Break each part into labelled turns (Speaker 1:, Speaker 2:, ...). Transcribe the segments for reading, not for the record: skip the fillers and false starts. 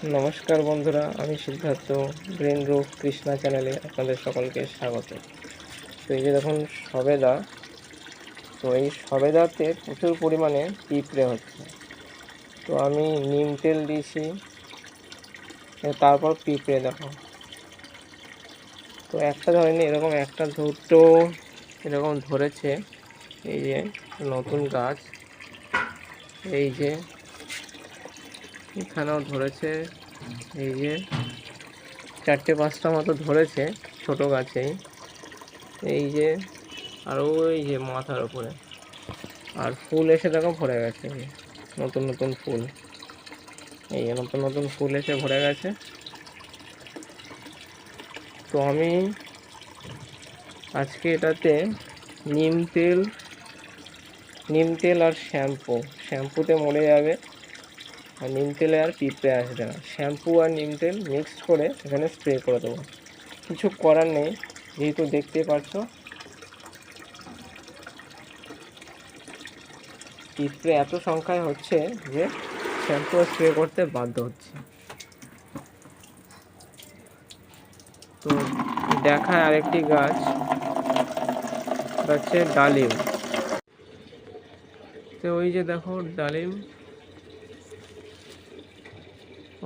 Speaker 1: নমস্কার বন্ধুরা, আমি সিদ্ধার্থ। গ্রিন রুফ কৃষ্ণা চ্যানেলে আপনাদের সকলকে স্বাগত। তো এই যে দেখুন সবেদা, তো এই সবেদাতে প্রচুর পরিমাণে পিঁপড়ে হচ্ছে। তো আমি নিম তেল দিয়েছি, তারপর পিঁপড়ে দেখো। তো একটা ধরেনি, এরকম একটা দুটো এরকম ধরেছে। এই যে নতুন গাছ, এই যে এখানেও ধরেছে, এই যে 4-5টা মতো ধরেছে ছোট গাছেই। এই যে আর ওই যে মাথার উপরে, আর ফুল এসে দেখো ভরে গেছে। নতুন নতুন ফুল, এই নতুন নতুন ফুল এসে ভরে গেছে। তো আমি আজকে এটাতে নিম তেল আর শ্যাম্পুতে মরে যাবে, আর নিম তেলে আর পিঁপড়ে আসবে না। শ্যাম্পু আর নিম তেল মিক্সড করে এখানে স্প্রে করে দেবো। কিছু করার নেই, যেহেতু দেখতে পাচ্ছ পিঁপড়ে এত সংখ্যায় হচ্ছে যে শ্যাম্পু স্প্রে করতে বাধ্য হচ্ছে। তো দেখায় আরেকটি গাছ, হচ্ছে ডালিম। তো ওই যে দেখো ডালিম,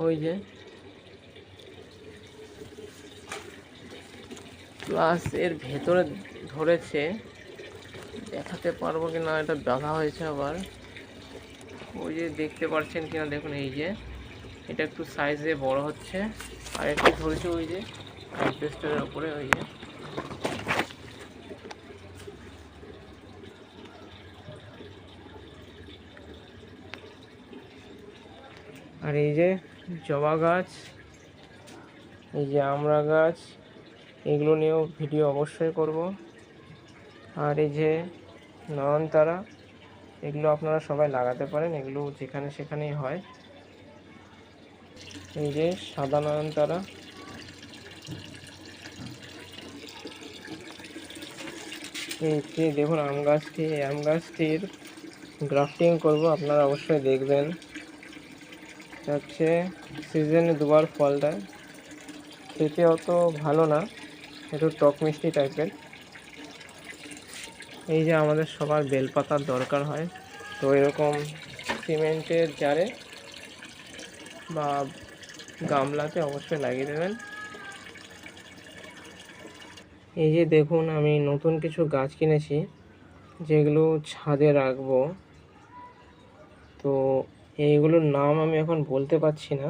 Speaker 1: ওই যে প্লাস এর ভেতরে ধরেছে, দেখাতে পারবো কি না এটা বাঁধা হয়েছে আবার। ওই যে দেখতে পাচ্ছেন কিনা দেখুন, এই যে এটা একটু সাইজে বড় হচ্ছে, আর একটু ধরেছে ওই যে অ্যাসবেস্টরের উপরে, ওই যে আর এই যে জবা গাছ, এই যে আমড়া গাছ, এগুলো নিয়েও ভিডিও অবশ্যই করব। আর এই যে নয়নতারা, এগুলো আপনারা সবাই লাগাতে পারেন, এগুলো যেখানে সেখানেই হয়। এই যে সাদা নয়নতারা, এই যে দেখুন আম গাছটির গ্রাফটিং করব, আপনারা অবশ্যই দেখবেন। হচ্ছে সিজনে দুবার ফল দেয়, খেতে অত ভালো না, একটু টক মিষ্টি টাইপের। এই যে আমাদের সবার বেলপাতার দরকার হয়, তো এরকম সিমেন্টের জারে বা গামলাতে অবশ্যই লাগিয়ে দেবেন। এই যে দেখুন আমি নতুন কিছু গাছ কিনেছি, যেগুলো ছাদে রাখবো। তো এইগুলোর নাম আমি এখন বলতে পারছি না।